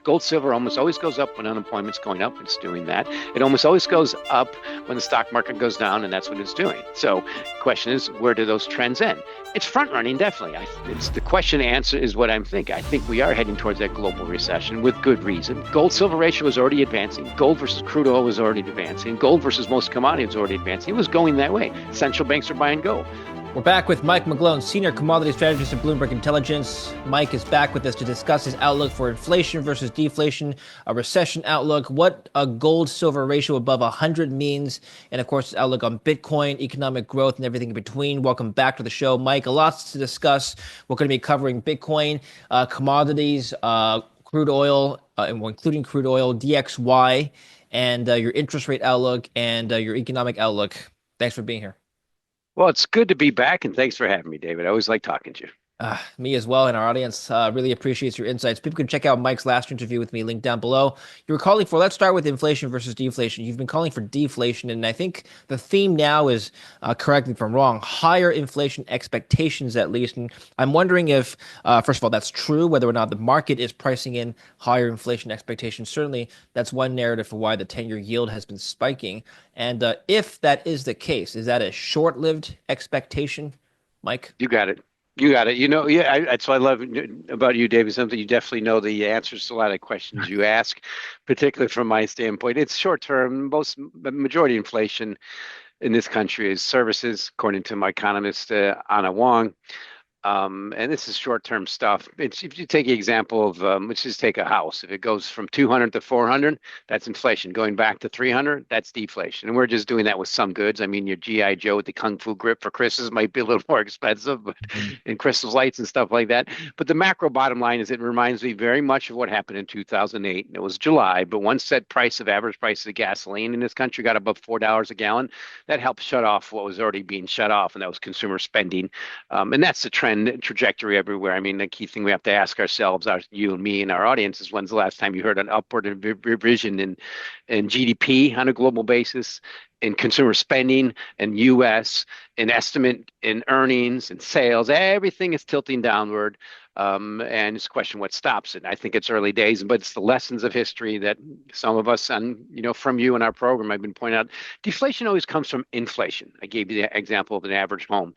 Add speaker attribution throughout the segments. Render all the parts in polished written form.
Speaker 1: Gold, silver almost always goes up when unemployment's going up. It's doing that. It almost always goes up when the stock market goes down, and that's what it's doing. So the question is, where do those trends end? It's front running, definitely. It's the question to answer is what I'm thinking. I think we are heading towards that global recession with good reason. Gold-silver ratio was already advancing. Gold versus crude oil was already advancing. Gold versus most commodities was already advancing. It was going that way. Central banks are buying gold.
Speaker 2: We're back with Mike McGlone, Senior Commodity Strategist at Bloomberg Intelligence. Mike is back with us to discuss his outlook for inflation versus deflation, a recession outlook, what a gold-silver ratio above 100 means, and, of course, his outlook on Bitcoin, economic growth, and everything in between. Welcome back to the show, Mike. A lot to discuss. We're going to be covering Bitcoin, commodities, crude oil, including crude oil, DXY, and your interest rate outlook and your economic outlook. Thanks for being here.
Speaker 1: Well, it's good to be back, and thanks for having me, David. I always like talking to you.
Speaker 2: Me as well, and our audience really appreciates your insights. People can check out Mike's last interview with me, linked down below. You were calling for, let's start with inflation versus deflation. You've been calling for deflation, and I think the theme now is, correct me if I'm wrong, higher inflation expectations at least. And I'm wondering if, first of all, that's true, whether or not the market is pricing in higher inflation expectations. Certainly, that's one narrative for why the 10-year yield has been spiking. And if that is the case, is that a short-lived expectation, Mike?
Speaker 1: You got it. You got it. That's what I love about you, David. Something you definitely know the answers to a lot of questions you ask, particularly from my standpoint. It's short term. The majority of inflation in this country is services, according to my economist, Anna Wong. And this is short-term stuff. If you take the example of, let's just take a house. If it goes from 200 to 400, that's inflation. Going back to 300, that's deflation. And we're just doing that with some goods. I mean, your G.I. Joe with the Kung Fu grip for Christmas might be a little more expensive, but and Christmas lights and stuff like that. But the macro bottom line is it reminds me very much of what happened in 2008. It was July, but once that average price of gasoline in this country got above $4 a gallon, that helped shut off what was already being shut off, and that was consumer spending. And that's the trend. Trajectory everywhere. I mean, the key thing we have to ask ourselves, you and me and our audience, is when's the last time you heard an upward revision in GDP on a global basis, in consumer spending, in U.S., in estimate, in earnings, and sales? Everything is tilting downward. And it's a question what stops it. I think it's early days, but it's the lessons of history that some of us, from you in our program, I've been pointing out. Deflation always comes from inflation. I gave you the example of an average home,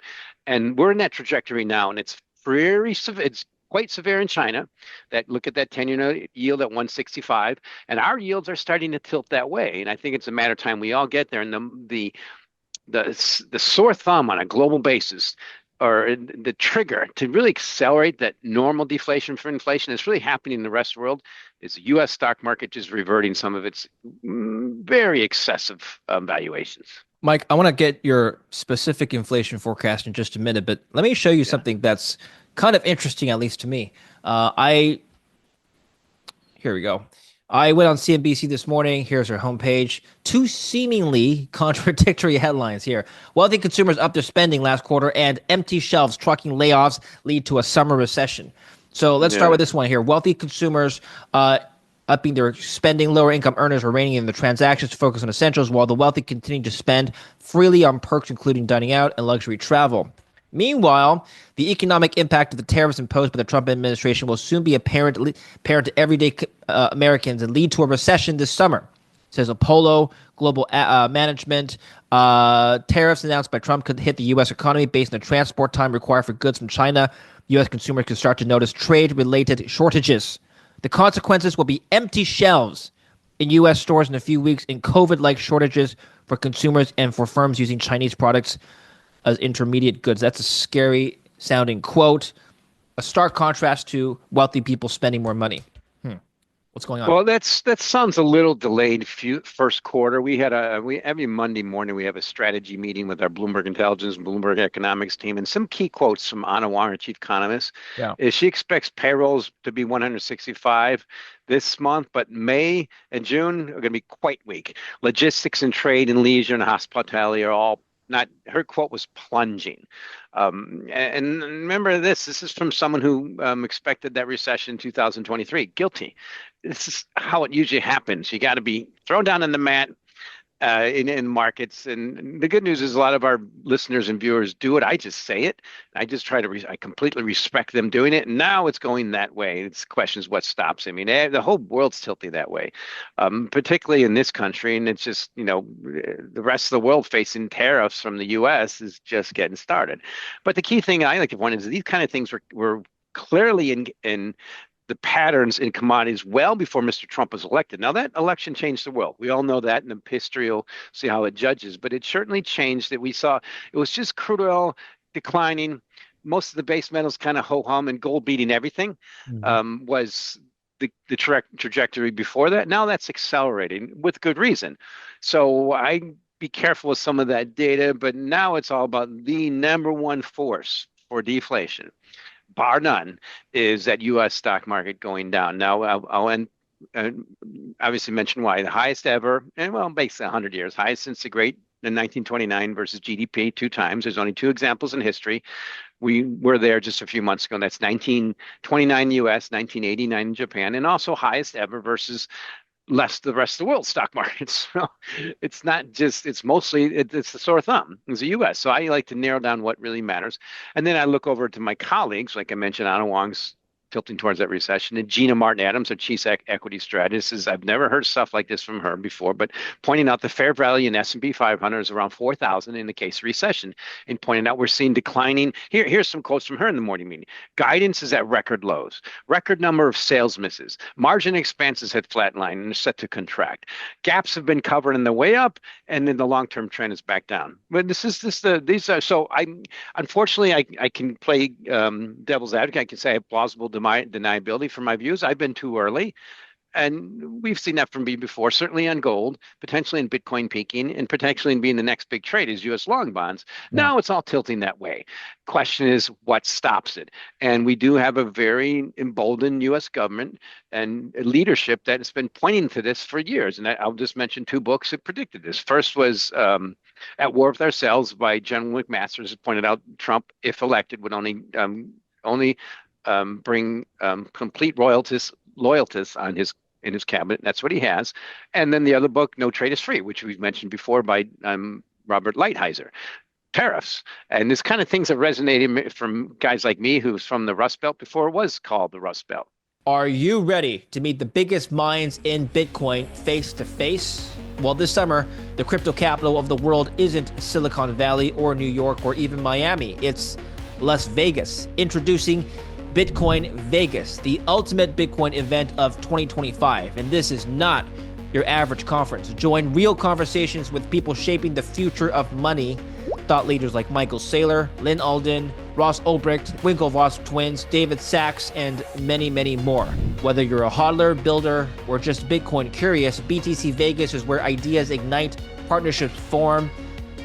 Speaker 1: and we're in that trajectory now, and it's very severe. It's quite severe in China. Look at that 10-year yield at 165, and our yields are starting to tilt that way. And I think it's a matter of time we all get there. And the sore thumb on a global basis, or the trigger to really accelerate that normal deflation for inflation is really happening in the rest of the world, is the U.S. stock market just reverting some of its very excessive valuations.
Speaker 2: Mike, I want to get your specific inflation forecast in just a minute, but let me show you something that's kind of interesting, at least to me. Here we go. I went on CNBC this morning. Here's our homepage. Two seemingly contradictory headlines here. Wealthy consumers up their spending last quarter, and empty shelves trucking layoffs lead to a summer recession. So let's start with this one here. Wealthy consumers upping their spending. Lower income earners are reining in the transactions to focus on essentials, while the wealthy continue to spend freely on perks, including dining out and luxury travel. Meanwhile, the economic impact of the tariffs imposed by the Trump administration will soon be apparent to everyday Americans and lead to a recession this summer, says Apollo Global Management. Tariffs announced by Trump could hit the U.S. economy based on the transport time required for goods from China. U.S. consumers could start to notice trade-related shortages. The consequences will be empty shelves in U.S. stores in a few weeks and COVID-like shortages for consumers and for firms using Chinese products as intermediate goods. That's a scary sounding quote. A stark contrast to wealthy people spending more money. What's going on?
Speaker 1: Well, that sounds a little delayed. First quarter, every Monday morning we have a strategy meeting with our Bloomberg Intelligence, Bloomberg Economics team, and some key quotes from Anna Wong, our chief economist. Is she expects payrolls to be 165 this month, but May and June are going to be quite weak. Logistics and trade and leisure and hospitality are all not. Her quote was plunging. And remember this is from someone who expected that recession in 2023. Guilty. This is how it usually happens. You got to be thrown down on the mat, in markets. And the good news is a lot of our listeners and viewers do it. I just say it. I just try to, I completely respect them doing it. And now it's going that way. It's questions what stops. I mean, the whole world's tilting that way, particularly in this country. And it's just, the rest of the world facing tariffs from the US is just getting started. But the key thing I like to point is these kind of things were clearly in the patterns in commodities well before Mr. Trump was elected. Now, that election changed the world. We all know that, and the history will see how it judges. But it certainly changed that we saw it was just crude oil declining. Most of the base metals kind of ho-hum and gold beating everything
Speaker 2: Mhm.
Speaker 1: was the trajectory before that. Now that's accelerating with good reason. So I be careful with some of that data, but now it's all about the number one force for deflation bar none, is that U.S. stock market going down. Now, I'll end, uh, obviously mention why the highest ever, and well, basically 100 years, highest since the great in 1929 versus GDP two times. There's only two examples in history. We were there just a few months ago. And that's 1929 U.S., 1989 in Japan, and also highest ever versus less the rest of the world stock markets. So it's not just, it's mostly, it's the sore thumb. It's the US. So I like to narrow down what really matters. And then I look over to my colleagues, like I mentioned, Anna Wong's tilting towards that recession. And Gina Martin Adams, our chief equity strategist, is I've never heard stuff like this from her before, but pointing out the fair value in S&P 500 is around 4,000 in the case of recession, and pointing out we're seeing declining. Here's some quotes from her in the morning meeting. Guidance is at record lows. Record number of sales misses. Margin expanses had flatlined and are set to contract. Gaps have been covered in the way up, and then the long-term trend is back down. But these are so I unfortunately I can play devil's advocate. I can say I have plausible deniability for my views. I've been too early. And we've seen that from me before, certainly on gold, potentially in Bitcoin peaking, and potentially in being the next big trade is US long bonds.
Speaker 2: Yeah.
Speaker 1: Now it's all tilting that way. Question is, what stops it? And we do have a very emboldened US government and leadership that has been pointing to this for years. And I'll just mention two books that predicted this. First was At War with Ourselves by General McMaster, who pointed out Trump, if elected, would only bring complete loyalties on his in his cabinet. That's what he has. And then the other book, No Trade is Free, which we've mentioned before by Robert Lighthizer. Tariffs. And this kind of things have resonated from guys like me who's from the Rust Belt before it was called the Rust Belt.
Speaker 2: Are you ready to meet the biggest minds in Bitcoin face to face? Well, this summer, the crypto capital of the world isn't Silicon Valley or New York or even Miami. It's Las Vegas. Introducing Bitcoin Vegas, the ultimate Bitcoin event of 2025. And this is not your average conference. Join real conversations with people shaping the future of money. Thought leaders like Michael Saylor, Lynn Alden, Ross Ulbricht, Winklevoss twins, David Sachs, and many, many more. Whether you're a hodler, builder, or just Bitcoin curious, BTC Vegas is where ideas ignite, partnerships form,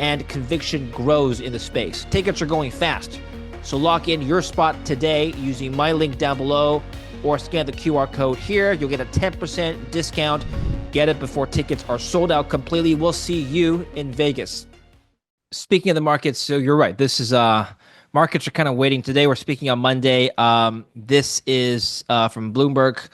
Speaker 2: and conviction grows in the space. Tickets are going fast. So lock in your spot today using my link down below or scan the QR code here. You'll get a 10% discount. Get it before tickets are sold out completely. We'll see you in Vegas. Speaking of the markets, so you're right. This is markets are kind of waiting today. We're speaking on Monday. This is from Bloomberg.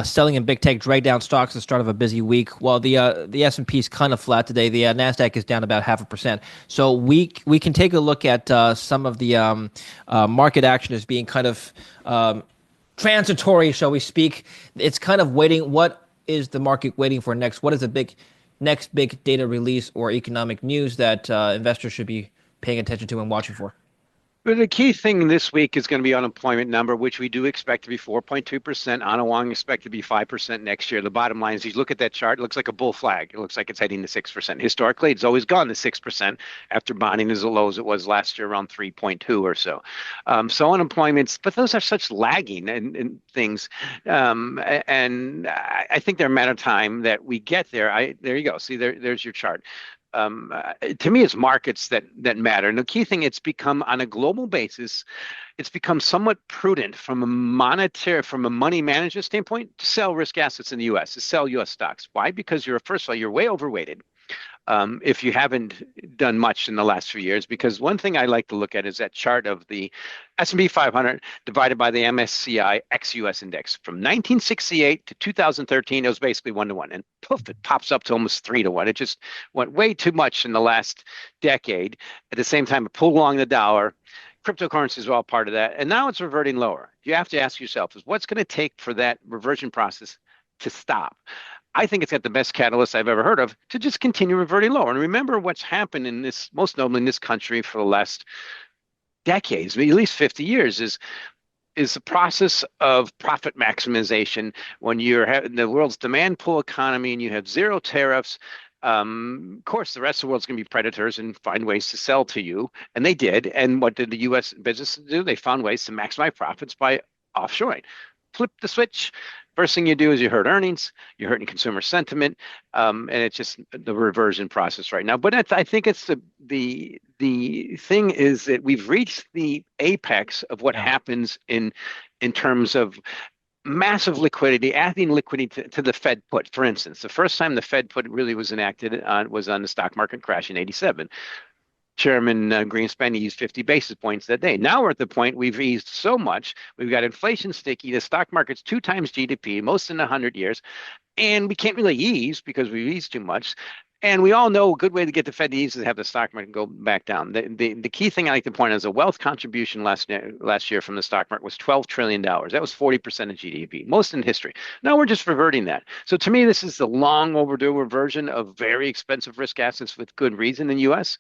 Speaker 2: Selling in big tech drag down stocks at the start of a busy week. While the S&P is kind of flat today, the Nasdaq is down about 0.5%. So we can take a look at some of the market action as being kind of transitory, shall we speak. It's kind of waiting. What is the market waiting for next? What is the next big data release or economic news that investors should be paying attention to and watching for?
Speaker 1: But the key thing this week is going to be unemployment number, which we do expect to be 4.2%. Anna Wong expect to be 5% next year. The bottom line is, you look at that chart, it looks like a bull flag. It looks like it's heading to 6%. Historically, it's always gone to 6% after bonding as low as it was last year, around 3.2 or so. So unemployment's, but those are such lagging and things. And I think they're a matter of time that we get there. There you go. See, there's your chart. To me, it's markets that matter. And the key thing, it's become on a global basis, it's become somewhat prudent from a money management standpoint to sell risk assets in the U.S., to sell U.S. stocks. Why? Because first of all, you're way overweighted. if you haven't done much in the last few years. Because one thing I like to look at is that chart of the S&P 500 divided by the MSCI ex-US index. From 1968 to 2013, it was basically 1 to 1. And poof, it pops up to almost 3 to 1. It just went way too much in the last decade. At the same time, it pulled along the dollar. Cryptocurrencies are all part of that. And now it's reverting lower. You have to ask yourself, is what's going to take for that reversion process to stop? I think it's got the best catalyst I've ever heard of to just continue reverting lower. And remember what's happened in this, most notably in this country for the last decades, at least 50 years, is the process of profit maximization. When you're having the world's demand pull economy and you have zero tariffs, of course, the rest of the world's going to be predators and find ways to sell to you. And they did. And what did the U.S. businesses do? They found ways to maximize profits by offshoring. Flip the switch. First thing you do is you hurt earnings, you're hurting consumer sentiment, and it's just the reversion process right now. But I think it's the thing is that we've reached the apex of what happens in terms of massive liquidity, adding liquidity to the Fed put. For instance, the first time the Fed put really was enacted was on the stock market crash in '87. Chairman Greenspan eased 50 basis points that day. Now we're at the point we've eased so much. We've got inflation sticky. The stock market's 2 times GDP, most in 100 years. And we can't really ease because we've eased too much. And we all know a good way to get the Fed to ease is to have the stock market go back down. The key thing I like to point out is the wealth contribution last year from the stock market was $12 trillion. That was 40% of GDP, most in history. Now we're just reverting that. So to me, this is the long overdue reversion of very expensive risk assets with good reason in the U.S.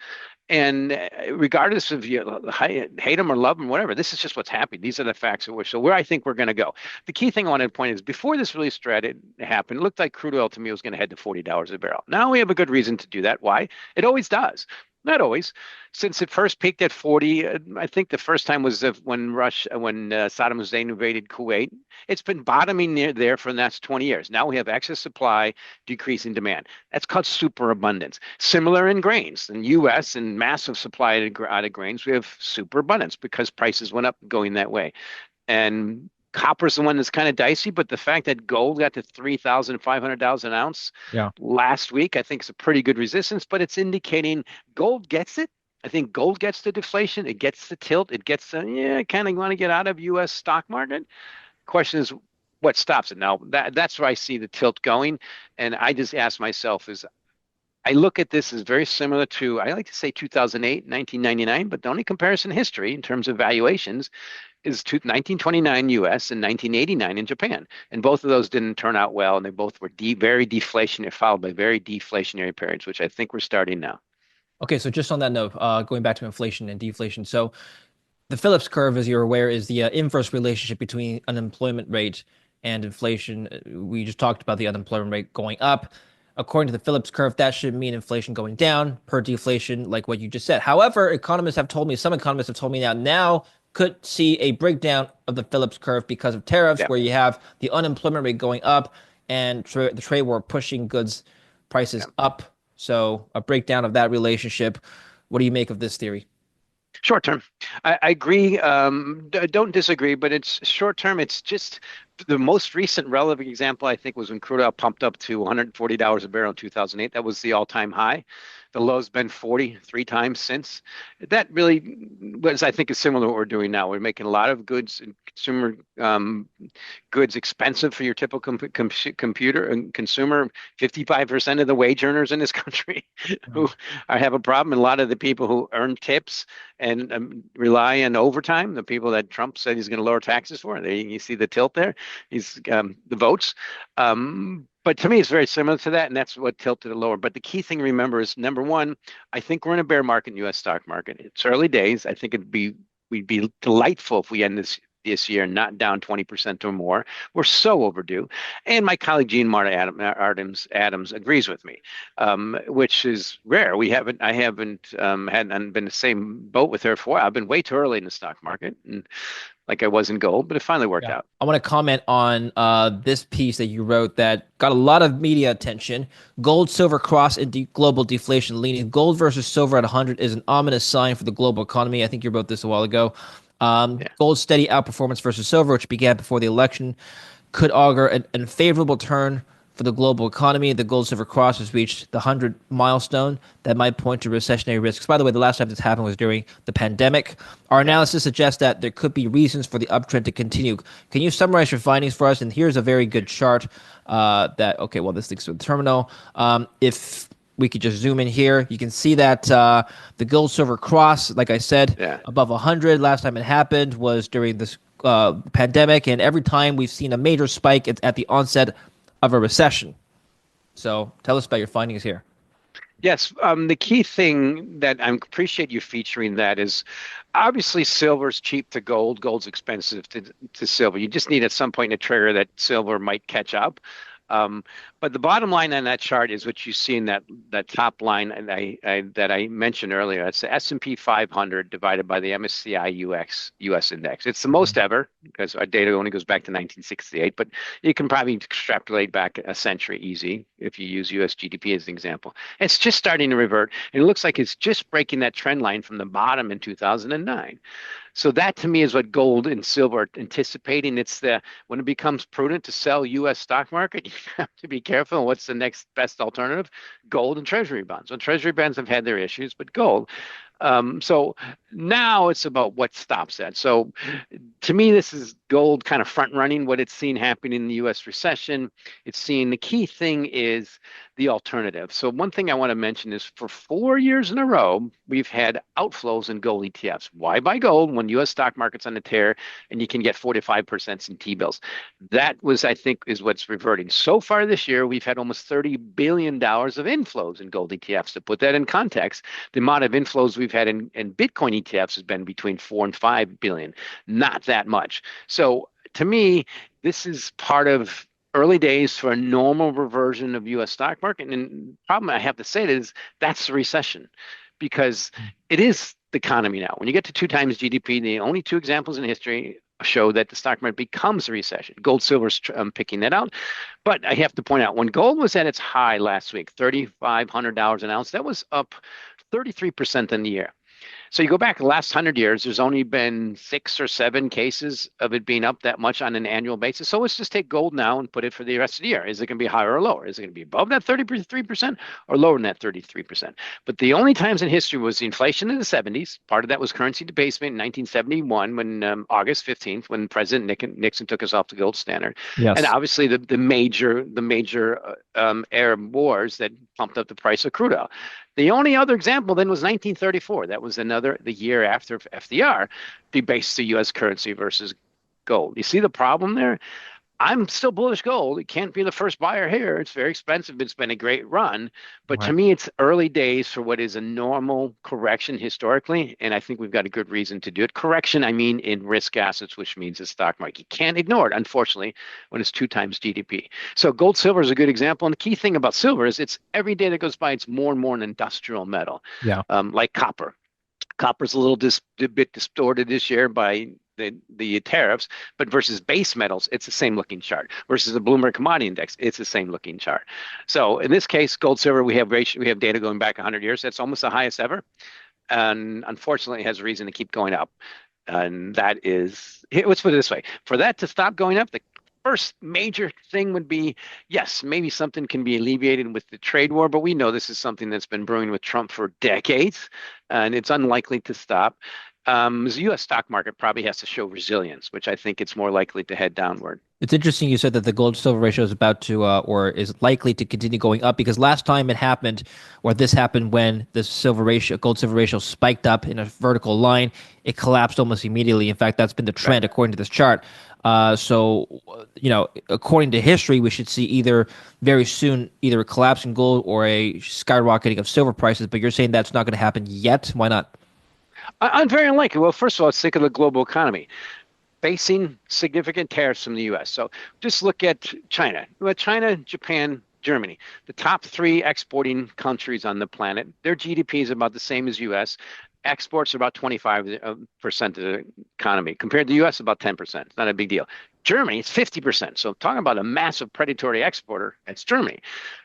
Speaker 1: And regardless of you hate them or love them, whatever, this is just what's happening. These are the facts of which. So where I think we're going to go. The key thing I wanted to point is before this really started happened, it looked like crude oil to me was going to head to $40 a barrel. Now we have a good reason to do that. Why? It always does. Not always. Since it first peaked at 40, I think the first time was when Saddam Hussein invaded Kuwait. It's been bottoming near there for the last 20 years. Now we have excess supply, decreasing demand. That's called superabundance. Similar in grains. In U.S. and massive supply out of grains, we have superabundance because prices went up going that way. And copper's the one that's kind of dicey, but the fact that gold got to 3,500 an ounce last week, I think is a pretty good resistance, but it's indicating gold gets it. I think gold gets the deflation. It gets the tilt. It gets the, kind of want to get out of U.S. stock market. Question is, what stops it? Now, that's where I see the tilt going. And I just ask myself I look at this as very similar to, I like to say 2008, 1999, but the only comparison in history in terms of valuations is 1929 US and 1989 in Japan. And both of those didn't turn out well. And they both were very deflationary, followed by very deflationary periods, which I think we're starting now.
Speaker 2: Okay, so just on that note, going back to inflation and deflation. So the Phillips curve, as you're aware, is the inverse relationship between unemployment rate and inflation. We just talked about the unemployment rate going up. According to the Phillips curve, that should mean inflation going down per deflation, like what you just said. However, some economists have told me now could see a breakdown of the Phillips curve because of tariffs, where you have the unemployment rate going up and the trade war pushing goods prices up. So a breakdown of that relationship. What do you make of this theory?
Speaker 1: Short term, I agree. Don't disagree, but it's short term. It's just the most recent relevant example, I think, was when crude oil pumped up to $140 a barrel in 2008. That was the all-time high. The low's been 43 times since. That really was, I think, is similar to what we're doing now. We're making a lot of goods and consumer goods expensive for your typical computer and consumer. 55% of the wage earners in this country who have a problem, and a lot of the people who earn tips and rely on overtime, the people that Trump said he's going to lower taxes for. You see the tilt there. He's the votes. But to me, it's very similar to that, and that's what tilted it lower. But the key thing to remember is, number one, I think we're in a bear market in the U.S. stock market. It's early days. I think we'd be delightful if we end this year not down 20% or more. We're so overdue. And my colleague Jean Marta Adams agrees with me, which is rare. I haven't been in the same boat with her for a while. I've been way too early in the stock market, and like I was in gold, but it finally worked out.
Speaker 2: I want to comment on this piece that you wrote that got a lot of media attention. Gold, silver cross in global deflation leaning. Gold versus silver at 100 is an ominous sign for the global economy. I think you wrote this a while ago. Gold's steady outperformance versus silver, which began before the election, could augur an unfavorable turn for the global economy. The gold silver cross has reached the 100 milestone that might point to recessionary risks. By the way, the last time this happened was during the pandemic. Our
Speaker 1: Yeah.
Speaker 2: analysis suggests that there could be reasons for the uptrend to continue. Can you summarize your findings for us? And here's a very good chart okay, well, this links to the terminal. If we could just zoom in here, you can see that the gold silver cross, like I said,
Speaker 1: Yeah.
Speaker 2: above 100. Last time it happened was during this pandemic, and every time we've seen a major spike, it's at the onset of a recession. So tell us about your findings here.
Speaker 1: Yes, the key thing that I appreciate you featuring that is obviously silver's cheap to gold, gold's expensive to silver. You just need at some point a trigger that silver might catch up. Um, but the bottom line on that chart is what you see in that top line, and that I mentioned earlier. It's the S&P 500 divided by the MSCI US index. It's the most ever because our data only goes back to 1968, but you can probably extrapolate back a century easy if you use US GDP as an example. It's just starting to revert, and it looks like it's just breaking that trend line from the bottom in 2009. So that to me is what gold and silver are anticipating. It's when it becomes prudent to sell U.S. stock market, you have to be careful. What's the next best alternative? Gold and treasury bonds. Well, treasury bonds have had their issues, but gold. So now it's about what stops that. So to me, this is gold kind of front running what it's seen happening in the U.S. recession. It's seeing the key thing is the alternative. So one thing I want to mention is for 4 years in a row, we've had outflows in gold ETFs. Why buy gold when U.S. stock market's on a tear and you can get 45% in T-bills? That was, I think, is what's reverting. So far this year, we've had almost $30 billion of inflows in gold ETFs. To put that in context, the amount of inflows we've had in Bitcoin ETFs has been between 4 and 5 billion. Not that much. So to me, this is part of early days for a normal reversion of U.S. stock market. And the problem I have to say is that's the recession because it is the economy now. When you get to 2 times GDP, the only 2 examples in history show that the stock market becomes a recession. Gold, silver's picking that out. But I have to point out, when gold was at its high last week, $3,500 an ounce, that was up 33% in the year. So you go back the last 100 years, there's only been 6 or 7 cases of it being up that much on an annual basis. So let's just take gold now and put it for the rest of the year. Is it going to be higher or lower? Is it going to be above that 33% or lower than that 33%? But the only times in history was the inflation in the 70s. Part of that was currency debasement in 1971 when August 15th, when President Nixon took us off the gold standard. And
Speaker 2: Yes.
Speaker 1: obviously the major Arab wars that pumped up the price of crude oil. The only other example then was 1934. That was the year after FDR debased the U.S. currency versus gold. You see the problem there? I'm still bullish gold. It can't be the first buyer here. It's very expensive. It's been a great run. But to
Speaker 2: Right.
Speaker 1: me, it's early days for what is a normal correction historically. And I think we've got a good reason to do it. Correction, I mean, in risk assets, which means the stock market. You can't ignore it, unfortunately, when it's 2 times GDP. So gold, silver is a good example. And the key thing about silver is it's every day that goes by, it's more and more an industrial metal,
Speaker 2: Yeah.
Speaker 1: like copper. Copper's a little bit distorted this year by the tariffs, but versus base metals, it's the same looking chart. Versus the Bloomberg Commodity Index, it's the same looking chart. So in this case, gold, silver, we have data going back 100 years. That's almost the highest ever, and unfortunately, it has a reason to keep going up. And that is, let's put it this way: for that to stop going up, the first major thing would be, yes, maybe something can be alleviated with the trade war, but we know this is something that's been brewing with Trump for decades, and it's unlikely to stop. The U.S. stock market probably has to show resilience, which I think it's more likely to head downward.
Speaker 2: It's interesting you said that the gold silver ratio is about to or is likely to continue going up because last time it happened or this happened when the gold silver ratio spiked up in a vertical line, it collapsed almost immediately. In fact, that's been the trend
Speaker 1: Right.
Speaker 2: according to this chart. So, according to history, we should see either very soon either a collapse in gold or a skyrocketing of silver prices. But you're saying that's not going to happen yet. Why not?
Speaker 1: I'm very unlikely. Well, first of all, let's think of the global economy facing significant tariffs from the U.S. So just look at China. Well, China, Japan, Germany, the top 3 exporting countries on the planet. Their GDP is about the same as U.S. Exports are about 25% of the economy. Compared to the U.S., about 10%. It's not a big deal. Germany, it's 50%. So talking about a massive predatory exporter, that's Germany.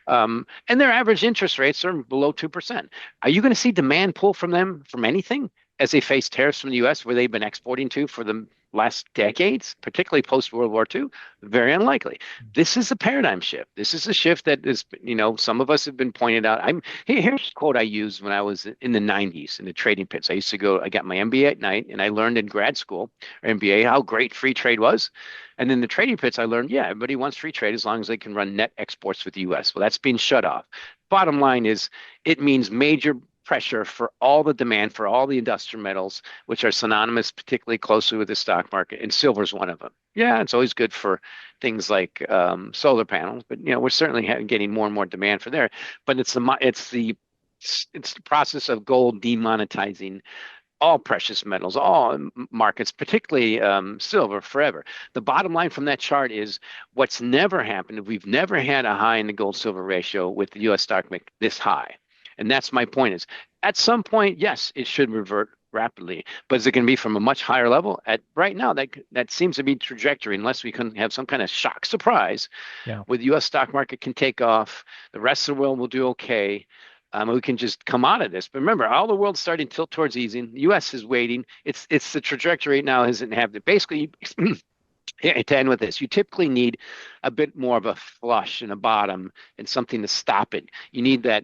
Speaker 1: And their average interest rates are below 2%. Are you going to see demand pull from them from anything? as they face tariffs from the U.S. where they've been exporting to for the last decades, particularly post World War II? Very unlikely. This is a paradigm shift. This is a shift that is, some of us have been pointed out. Here's a quote I used when I was in the 90s in the trading pits. I got my MBA at night, and I learned in grad school or MBA how great free trade was. And in the trading pits, I learned, yeah, everybody wants free trade as long as they can run net exports with the U.S. Well, that's being shut off. Bottom line is, it means major pressure for all the demand for all the industrial metals, which are synonymous, particularly closely with the stock market, and silver is one of them. Yeah, it's always good for things like solar panels, but we're certainly getting more and more demand for there. But it's the process of gold demonetizing all precious metals, all markets, particularly silver, forever. The bottom line from that chart is what's never happened. We've never had a high in the gold silver ratio with the U.S. stock market this high. And that's my point is at some point, yes, it should revert rapidly, but is it going to be from a much higher level? At right now, that seems to be trajectory, unless we can have some kind of shock surprise
Speaker 2: Yeah.
Speaker 1: where the U.S. stock market can take off, the rest of the world will do okay. We can just come out of this. But remember, all the world's starting to tilt towards easing. The U.S. is waiting. It's the trajectory right now isn't have it. Basically, to end with this, you typically need a bit more of a flush and a bottom and something to stop it. You need that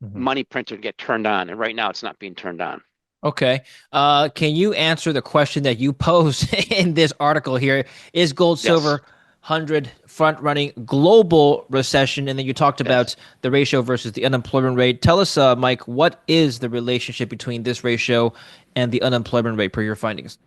Speaker 2: Mhm.
Speaker 1: money printer to get turned on, and right now it's not being turned on.
Speaker 2: Okay. Can you answer the question that you posed in this article here? Is gold, silver,
Speaker 1: Yes,
Speaker 2: 100 front running global recession? And then you talked about
Speaker 1: yes.
Speaker 2: the ratio versus the unemployment rate. Tell us, Mike, what is the relationship between this ratio and the unemployment rate per your findings?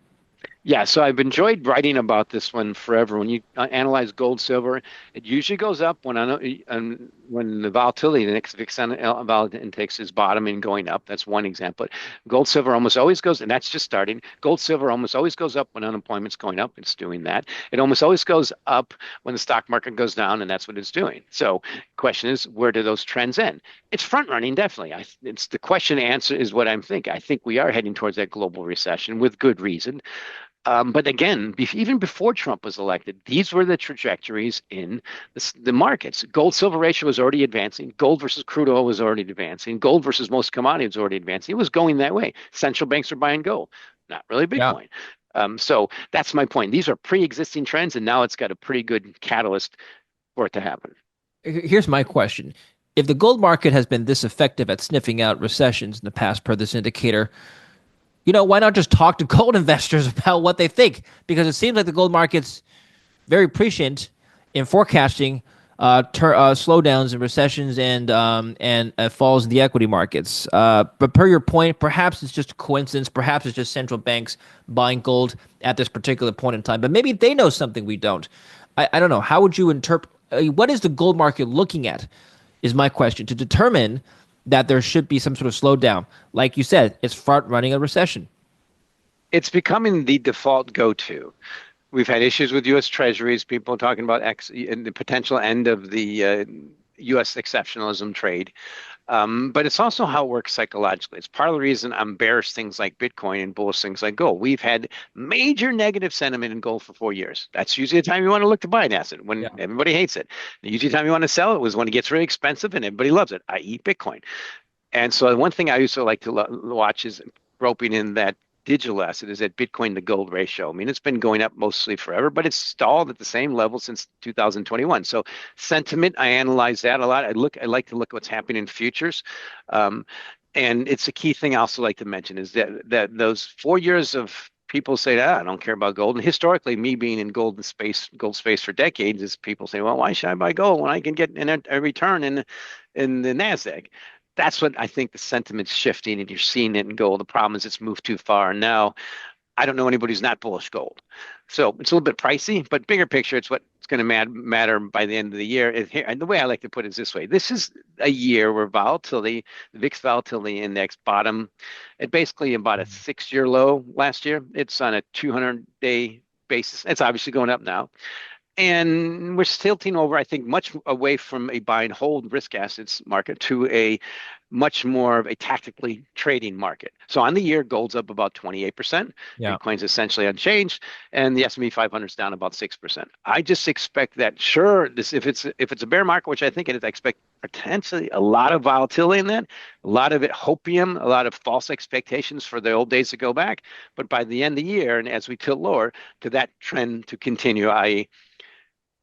Speaker 1: Yeah, so I've enjoyed writing about this one forever. When you analyze gold, silver, it usually goes up when the volatility, the next VIX volatility index is bottoming and going up. That's one example. Gold, silver almost always goes, and that's just starting. Gold, silver almost always goes up when unemployment's going up. It's doing that. It almost always goes up when the stock market goes down, and that's what it's doing. So, question is, where do those trends end? It's front running, definitely. It's the question answer is what I'm thinking. I think we are heading towards that global recession with good reason. But again, even before Trump was elected, these were the trajectories in the markets. Gold silver ratio was already advancing. Gold versus crude oil was already advancing. Gold versus most commodities was already advancing. It was going that way. Central banks are buying gold, not really
Speaker 2: Yeah.
Speaker 1: Bitcoin. So that's my point. These are pre-existing trends, and now it's got a pretty good catalyst for it to happen.
Speaker 2: Here's my question. If the gold market has been this effective at sniffing out recessions in the past per this indicator, why not just talk to gold investors about what they think? Because it seems like the gold market's very prescient in forecasting slowdowns and recessions and falls in the equity markets. But per your point, perhaps it's just a coincidence. Perhaps it's just central banks buying gold at this particular point in time. But maybe they know something we don't. I don't know. How would you interpret? What is the gold market looking at? Is my question to determine that there should be some sort of slowdown. Like you said, it's front running a recession.
Speaker 1: It's becoming the default go-to. We've had issues with U.S. Treasuries, people talking about and the potential end of the U.S. exceptionalism trade. But it's also how it works psychologically. It's part of the reason I'm bearish things like Bitcoin and bullish things like gold. We've had major negative sentiment in gold for 4 years. That's usually the time you want to look to buy an asset when
Speaker 2: Yeah.
Speaker 1: everybody hates it. The usually time you want to sell it was when it gets really expensive and everybody loves it, i.e. Bitcoin. And so one thing I used to like to watch is roping in that digital asset is that Bitcoin to gold ratio. I mean, it's been going up mostly forever, but it's stalled at the same level since 2021. So sentiment, I analyze that a lot. I like to look at what's happening in futures. Um, and it's a key thing I also like to mention is that those 4 years of people say, I don't care about gold. And historically, me being in gold space for decades, is people say, well, why should I buy gold when I can get a return in the Nasdaq? That's what I think the sentiment's shifting, and you're seeing it in gold. The problem is it's moved too far, and now I don't know anybody who's not bullish gold. So it's a little bit pricey, but bigger picture, it's what's going to matter by the end of the year. And the way I like to put it is this way: this is a year where volatility, the VIX volatility index bottom at basically about a 6-year low last year. It's on a 200-day basis. It's obviously going up now. And we're tilting over, I think, much away from a buy and hold risk assets market to a much more of a tactically trading market. So on the year, gold's up about 28%,
Speaker 2: Yeah.
Speaker 1: Bitcoin's essentially unchanged, and the S&P 500 is down about 6%. I just expect that, sure, this if it's a bear market, which I think it is, I expect potentially a lot of volatility in that, a lot of it hopium, a lot of false expectations for the old days to go back. But by the end of the year, and as we tilt lower, to that trend to continue, i.e.,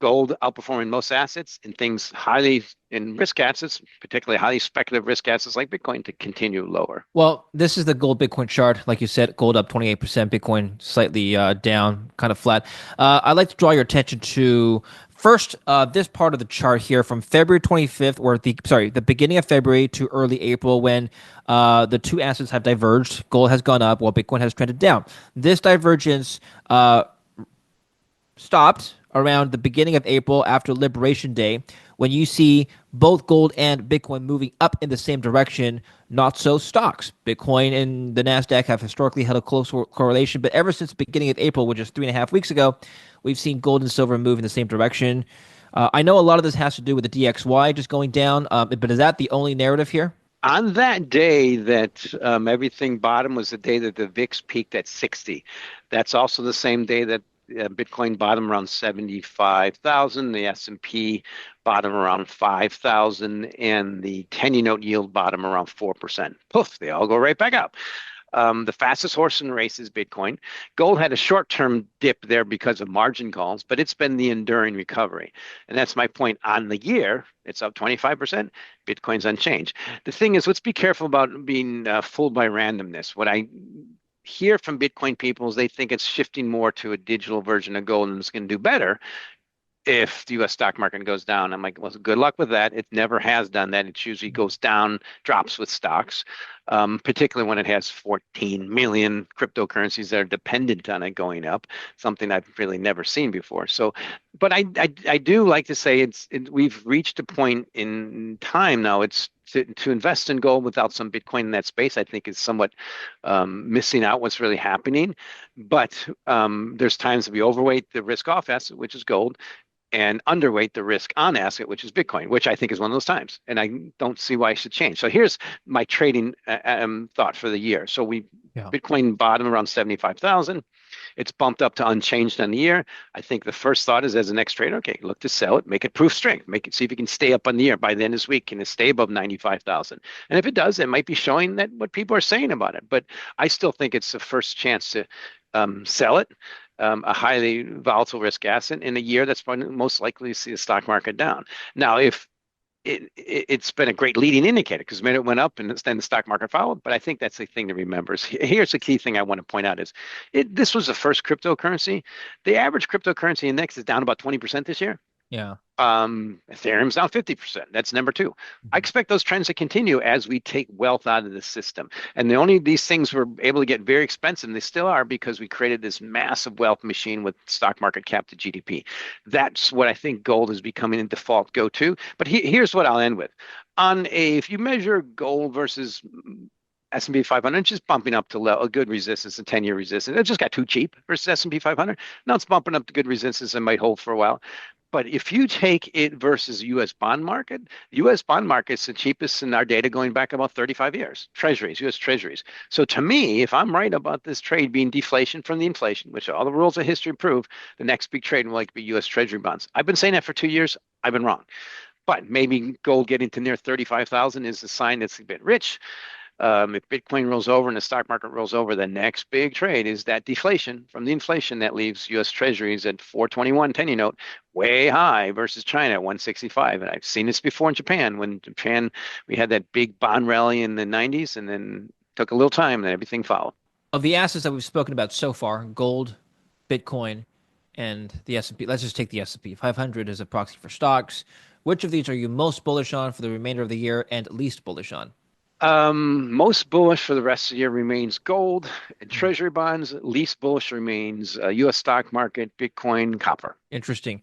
Speaker 1: gold outperforming most assets and things highly in risk assets, particularly highly speculative risk assets like Bitcoin, to continue lower.
Speaker 2: Well, this is the gold Bitcoin chart. Like you said, gold up 28%, Bitcoin slightly down, kind of flat. I'd like to draw your attention to first this part of the chart here from February 25th, or the beginning of February to early April, when the two assets have diverged. Gold has gone up while Bitcoin has trended down. This divergence stopped around the beginning of April after Liberation Day, when you see both gold and Bitcoin moving up in the same direction. Not so stocks. Bitcoin and the NASDAQ have historically had a close correlation, but ever since the beginning of April, which is 3.5 weeks ago, we've seen gold and silver move in the same direction. I know a lot of this has to do with the DXY just going down, but is that the only narrative here?
Speaker 1: On that day that everything bottomed was the day that the VIX peaked at 60. That's also the same day that Bitcoin bottomed around 75,000, the S&P bottomed around 5,000, and the 10-year note yield bottomed around 4%. Poof, they all go right back up. The fastest horse in the race is Bitcoin. Gold had a short-term dip there because of margin calls, but it's been the enduring recovery. And that's my point. On the year, it's up 25%. Bitcoin's unchanged. The thing is, let's be careful about being fooled by randomness. What I hear from Bitcoin people is they think it's shifting more to a digital version of gold and it's going to do better if the US stock market goes down. I'm like, well, good luck with that. It never has done that. It usually goes down, drops with stocks, particularly when it has 14 million cryptocurrencies that are dependent on it going up, something I've really never seen before. So, but I do like to say we've reached a point in time now. It's to invest in gold without some Bitcoin in that space, I think is somewhat missing out what's really happening. But there's times to be overweight the risk off asset, which is gold, and underweight the risk on asset, which is Bitcoin, which I think is one of those times. And I don't see why I should change. So here's my trading thought for the year. So
Speaker 2: Yeah.
Speaker 1: Bitcoin bottom around 75,000. It's bumped up to unchanged on the year. I think the first thought is, as a next trader, okay, look to sell it, make it proof strength, make it, see if it can stay up on the year by the end of this week. Can it stay above 95,000? And if it does, it might be showing that what people are saying about it. But I still think it's the first chance to sell it, a highly volatile risk asset in a year that's probably most likely to see the stock market down. Now, if it's been a great leading indicator because when it went up and then the stock market followed. But I think that's the thing to remember. Here's the key thing I want to point out is this was the first cryptocurrency. The average cryptocurrency index is down about 20% this year.
Speaker 2: Yeah.
Speaker 1: Ethereum's down 50%. That's number two. I
Speaker 2: Mhm.
Speaker 1: expect those trends to continue as we take wealth out of the system. And the only these things were able to get very expensive, and they still are because we created this massive wealth machine with stock market cap to GDP. That's what I think gold is becoming a default go-to. But here's what I'll end with. If you measure gold versus S&P 500, it's just bumping up to a good resistance, a 10-year resistance. It just got too cheap versus S&P 500. Now it's bumping up to good resistance and might hold for a while. But if you take it versus U.S. bond market, the U.S. bond market is the cheapest in our data going back about 35 years. Treasuries, U.S. Treasuries. So to me, if I'm right about this trade being deflation from the inflation, which all the rules of history prove, the next big trade will like be U.S. Treasury bonds. I've been saying that for 2 years. I've been wrong. But maybe gold getting to near 35,000 is a sign that's a bit rich. If Bitcoin rolls over and the stock market rolls over, the next big trade is that deflation from the inflation that leaves U.S. Treasuries at 421 10-year note way high versus China at 165. And I've seen this before in Japan. When Japan, we had that big bond rally in the 90s and then took a little time and everything followed.
Speaker 2: Of the assets that we've spoken about so far, gold, Bitcoin, and the S&P. Let's just take the S&P 500 as a proxy for stocks. Which of these are you most bullish on for the remainder of the year and least bullish on?
Speaker 1: Most bullish for the rest of the year remains gold and treasury bonds. Least bullish remains U.S. stock market, Bitcoin, copper.
Speaker 2: Interesting.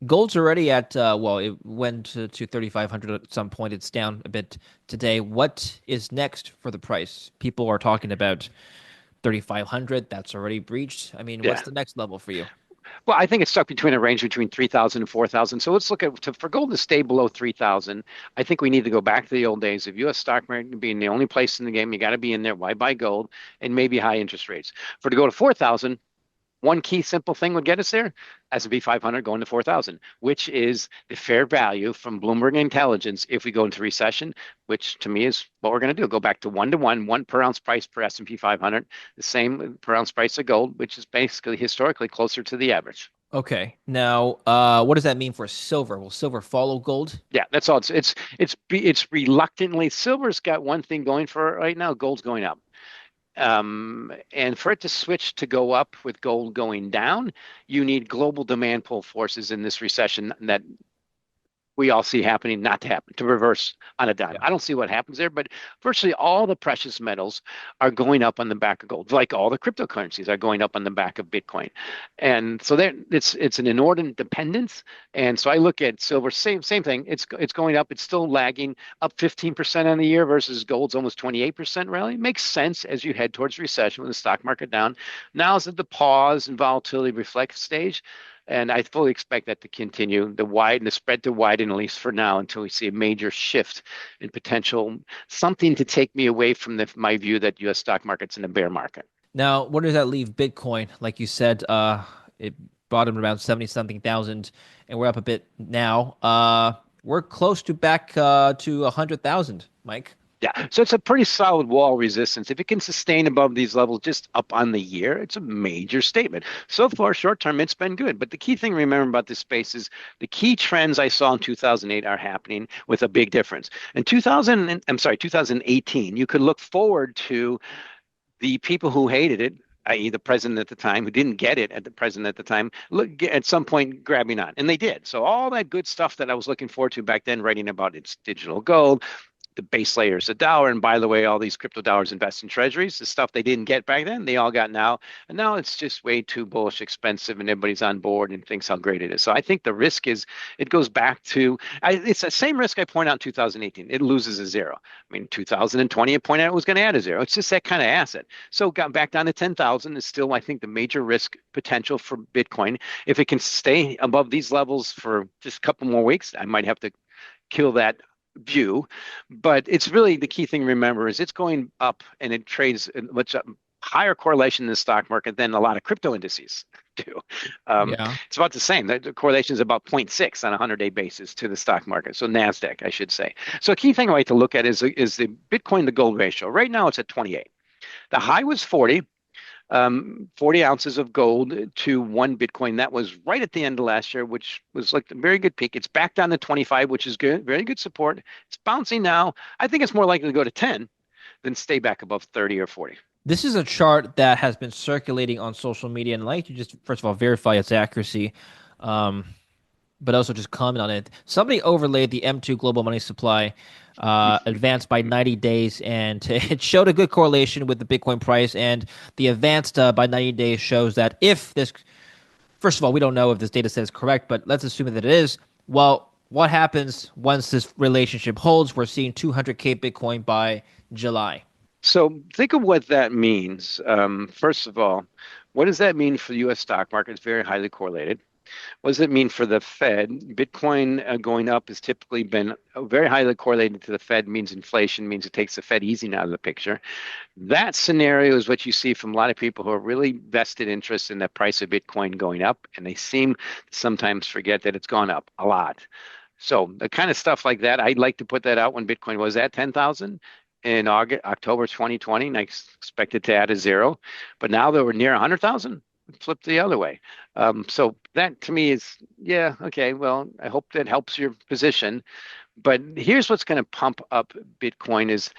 Speaker 2: Gold's already at well, it went to 3,500 at some point. It's down a bit today. What is next for the price? People are talking about 3,500. That's already breached. I mean, what's
Speaker 1: Yeah.
Speaker 2: the next level for you?
Speaker 1: Well, I think it's stuck between a range between 3,000 and 4,000. So let's look at for gold to stay below 3,000. I think we need to go back to the old days of U.S. stock market being the only place in the game. You got to be in there. Why buy gold? And maybe high interest rates. For to go to 4,000, one key simple thing would get us there: S&P 500 going to 4,000, which is the fair value from Bloomberg Intelligence if we go into recession, which to me is what we're going to do. Go back to 1 to 1, 1 per ounce price per S&P 500, the same per ounce price of gold, which is basically historically closer to the average.
Speaker 2: Okay. Now, what does that mean for silver? Will silver follow gold?
Speaker 1: Yeah, that's all. It's reluctantly. Silver's got one thing going for it right now. Gold's going up. And for it to switch to go up with gold going down, you need global demand pull forces in this recession that we all see happening not to happen, to reverse on a dime.
Speaker 2: Yeah.
Speaker 1: I don't see what happens there, but virtually all the precious metals are going up on the back of gold, like all the cryptocurrencies are going up on the back of Bitcoin. And so there it's an inordinate dependence. And so I look at silver, same thing. It's going up, it's still lagging, up 15% on the year versus gold's almost 28% rally. Makes sense as you head towards recession with the stock market down. Now is at the pause and volatility reflect stage. And I fully expect that to continue, the spread to widen, at least for now, until we see a major shift in potential, something to take me away from my view that U.S. stock market's in a bear market.
Speaker 2: Now, where does that leave Bitcoin? Like you said, it bottomed around 70 something thousand, and we're up a bit now. We're close to back to 100,000, Mike.
Speaker 1: Yeah, so it's a pretty solid wall resistance. If it can sustain above these levels just up on the year, it's a major statement. So far, short term, it's been good. But the key thing to remember about this space is the key trends I saw in 2008 are happening with a big difference. In 2018, you could look forward to the people who hated it, i.e., the president at the time, who didn't get it at the president at the time, look at some point grabbing on, and they did. So all that good stuff that I was looking forward to back then, writing about its digital gold, the base layers of dollar, and by the way, all these crypto dollars invest in treasuries, the stuff they didn't get back then, they all got now. And now it's just way too bullish, expensive, and everybody's on board and thinks how great it is. So I think the risk is it goes back to, it's the same risk I point out in 2018. It loses a zero. I mean, 2020, I pointed out it was going to add a zero. It's just that kind of asset. So got back down to 10,000 is still, I think, the major risk potential for Bitcoin. If it can stay above these levels for just a couple more weeks, I might have to kill that view. But it's really the key thing to remember is it's going up and it trades in much higher correlation in the stock market than a lot of crypto indices do.
Speaker 2: Yeah.
Speaker 1: It's about the same. The correlation is about 0.6 on a 100-day basis to the stock market. So NASDAQ, I should say. So a key thing I like to look at is the Bitcoin to gold ratio. Right now it's at 28. The high was 40. 40 ounces of gold to 1 Bitcoin. That was right at the end of last year, which was like a very good peak. It's back down to 25, which is good, very good support. It's bouncing now. I think it's more likely to go to 10 than stay back above 30 or 40.
Speaker 2: This is a chart that has been circulating on social media, and I'd like to just, first of all, verify its accuracy, but also just comment on it. Somebody overlaid the M2 global money supply advanced by 90 days, and it showed a good correlation with the Bitcoin price, and the advanced by 90 days shows that if this, first of all, we don't know if this data set is correct, but let's assume that it is. Well, what happens once this relationship holds? We're seeing 200K Bitcoin by July.
Speaker 1: So think of what that means. First of all, what does that mean for the U.S. stock market? It's very highly correlated. What does it mean for the Fed? Bitcoin going up has typically been very highly correlated to the Fed, means inflation, means it takes the Fed easing out of the picture. That scenario is what you see from a lot of people who are really vested interest in the price of Bitcoin going up, and they seem to sometimes forget that it's gone up a lot. So the kind of stuff like that, I'd like to put that out when Bitcoin was at 10,000 in October 2020, and I expected to add a zero. But now that we're near 100,000, flip the other way. So that to me is, yeah, okay, well, I hope that helps your position. But here's what's going to pump up Bitcoin is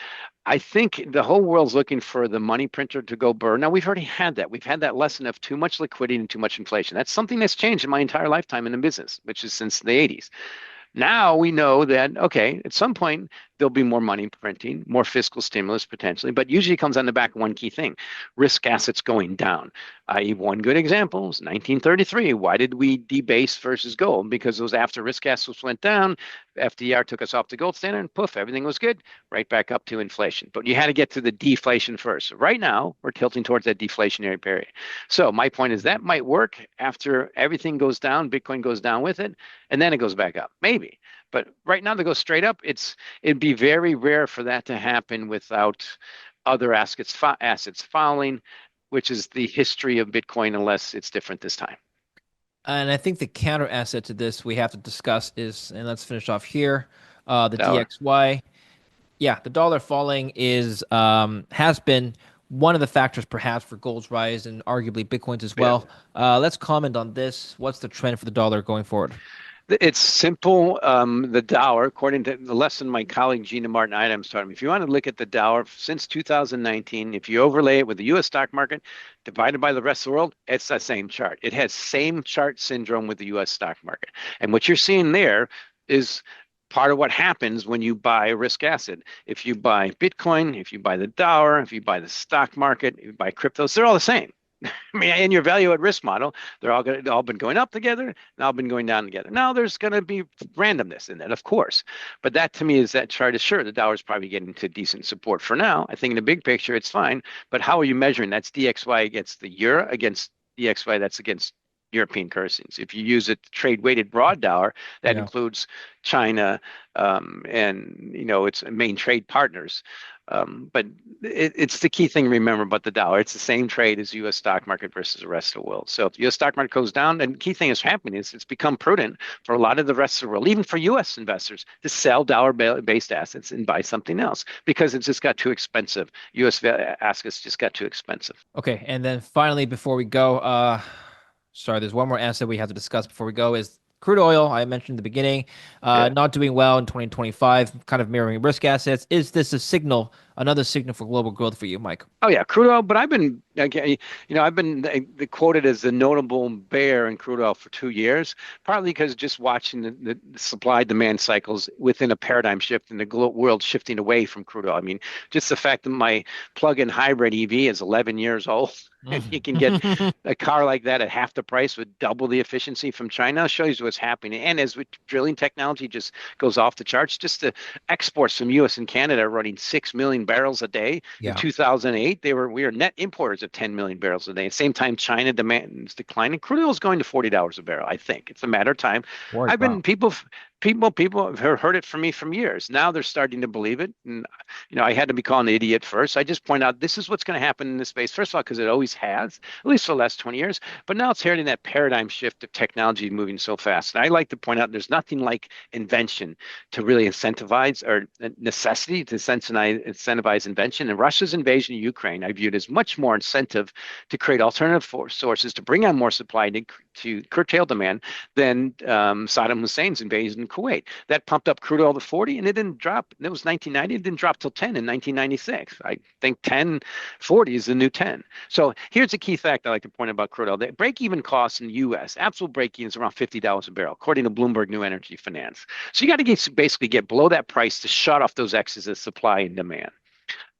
Speaker 1: I think the whole world's looking for the money printer to go burr. Now, we've already had that. We've had that lesson of too much liquidity and too much inflation. That's something that's changed in my entire lifetime in the business, which is since the 80s. Now we know that, okay, at some point, there'll be more money printing, more fiscal stimulus potentially, but usually it comes on the back of one key thing, risk assets going down. I.e., one good example is 1933. Why did we debase versus gold? Because those after risk assets went down, FDR took us off the gold standard, and poof, everything was good, right back up to inflation. But you had to get to the deflation first. Right now, we're tilting towards that deflationary period. So my point is that might work after everything goes down, Bitcoin goes down with it, and then it goes back up. Maybe. But right now to go straight up, it'd be very rare for that to happen without other assets falling, which is the history of Bitcoin, unless it's different this time.
Speaker 2: And I think the counter asset to this we have to discuss is, and let's finish off here, the
Speaker 1: Dollar.
Speaker 2: DXY. Yeah, the dollar falling is has been one of the factors perhaps for gold's rise and arguably Bitcoin's as
Speaker 1: Yeah.
Speaker 2: well. Let's comment on this. What's the trend for the dollar going forward?
Speaker 1: It's simple. The Dow, according to the lesson my colleague Gina Martin Idams taught me, if you want to look at the Dow since 2019, if you overlay it with the U.S. stock market divided by the rest of the world, it's the same chart. It has same chart syndrome with the U.S. stock market. And what you're seeing there is part of what happens when you buy a risk asset. If you buy Bitcoin, if you buy the Dow, if you buy the stock market, if you buy cryptos, they're all the same. I mean, in your value at risk model, they're all been going up together and all been going down together. Now there's going to be randomness in that, of course, but that to me is that chart is sure the Dow is probably getting to decent support for now. I think in the big picture it's fine, but how are you measuring? That's DXY against the euro against DXY. That's against European currencies. If you use a trade weighted broad dollar, that
Speaker 2: Yeah.
Speaker 1: includes China and its main trade partners. But it's the key thing to remember about the dollar. It's the same trade as U.S. stock market versus the rest of the world. So if the U.S. stock market goes down, and the key thing is happening is it's become prudent for a lot of the rest of the world, even for U.S. investors, to sell dollar-based assets and buy something else because it's just got too expensive. U.S. assets just got too expensive.
Speaker 2: Okay, and then finally, before we go, sorry, there's one more asset we have to discuss before we go is crude oil. I mentioned in the beginning,
Speaker 1: Yeah.
Speaker 2: not doing well in 2025, kind of mirroring risk assets. Is this a signal, another signal for global growth for you, Mike?
Speaker 1: Oh yeah, crude oil. But I've been, I've been quoted as the notable bear in crude oil for 2 years, partly because just watching the supply demand cycles within a paradigm shift in the world shifting away from crude oil. I mean, just the fact that my plug-in hybrid EV is 11 years old, and you can get a car like that at half the price with double the efficiency from China shows you what's happening. And as with drilling technology just goes off the charts, just the exports from U.S. and Canada are running 6 million barrels a day. In
Speaker 2: Yeah.
Speaker 1: 2008, we were net importers of 10 million barrels a day. At the same time, China demand is declining. Crude oil is going to $40 a barrel. I think it's a matter of time.
Speaker 2: Word,
Speaker 1: I've been
Speaker 2: wow.
Speaker 1: people have heard it from me from years. Now they're starting to believe it. And I had to be called an idiot first. I just point out this is what's going to happen in this space. First of all, because it always has, at least for the last 20 years. But now it's heading that paradigm shift of technology moving so fast. And I like to point out there's nothing like invention to really incentivize or necessity to incentivize invention. And Russia's invasion of Ukraine, I viewed as much more incentive to create alternative sources to bring on more supply to curtail demand than Saddam Hussein's invasion in Kuwait. That pumped up crude oil to 40, and it didn't drop. It was 1990. It didn't drop till 10 in 1996. I think 10.40 is the new 10. So here's a key fact I like to point out about crude oil. The break-even costs in the U.S., absolute break-even is around $50 a barrel, according to Bloomberg New Energy Finance. So you got to basically get below that price to shut off those excesses of supply and demand.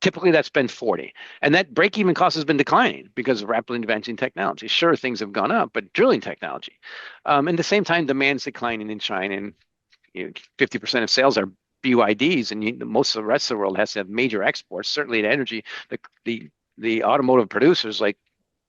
Speaker 1: Typically, that's been 40. And that break-even cost has been declining because of rapidly advancing technology. Sure, things have gone up, but drilling technology. At the same time, demand's declining in China, and 50% of sales are BYDs, and most of the rest of the world has to have major exports. Certainly, in energy, the automotive producers like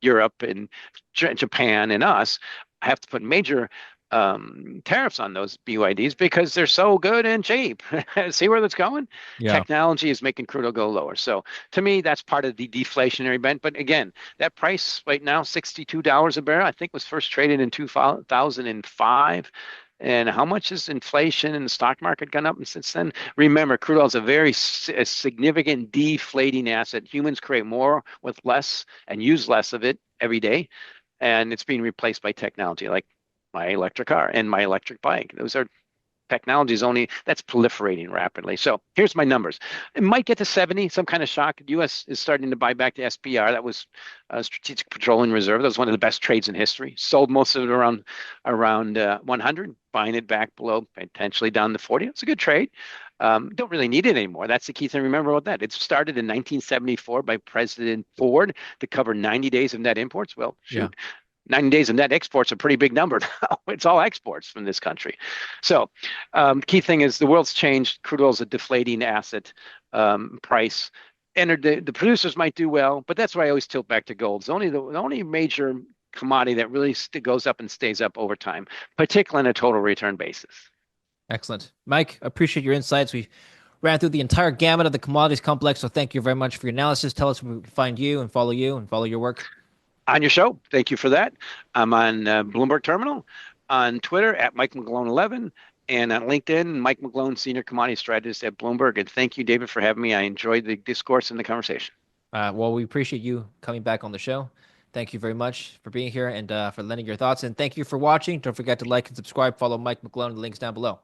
Speaker 1: Europe and Japan and us have to put major tariffs on those BYDs because they're so good and cheap. See where that's going?
Speaker 2: Yeah.
Speaker 1: Technology is making crude oil go lower. So to me, that's part of the deflationary bent. But again, that price right now, $62 a barrel, I think was first traded in 2005. And how much has inflation in the stock market gone up since then? Remember, crude oil is a significant deflating asset. Humans create more with less and use less of it every day. And it's being replaced by technology like my electric car and my electric bike. Those are technology is that's proliferating rapidly. So here's my numbers. It might get to 70, some kind of shock. The U.S. is starting to buy back the SPR. That was Strategic Petroleum Reserve. That was one of the best trades in history. Sold most of it around 100, buying it back below, potentially down to 40. It's a good trade. Don't really need it anymore. That's the key thing. Remember about that. It started in 1974 by President Ford to cover 90 days of net imports. Well,
Speaker 2: Yeah.
Speaker 1: shoot, 90 days of net exports are a pretty big number now. It's all exports from this country. So, key thing is the world's changed. Crude oil is a deflating asset price. And the producers might do well, but that's why I always tilt back to gold. It's the only major commodity that really goes up and stays up over time, particularly on a total return basis.
Speaker 2: Excellent. Mike, appreciate your insights. We ran through the entire gamut of the commodities complex, so thank you very much for your analysis. Tell us where we can find you and follow your work.
Speaker 1: On your show, thank you for that. I'm on Bloomberg Terminal, on Twitter at Mike McGlone 11, and on LinkedIn, Mike McGlone, Senior Commodity Strategist at Bloomberg. And thank you, David, for having me. I enjoyed the discourse and the conversation.
Speaker 2: Well, we appreciate you coming back on the show. Thank you very much for being here and for lending your thoughts. And thank you for watching. Don't forget to like and subscribe. Follow Mike McGlone. The link's down below.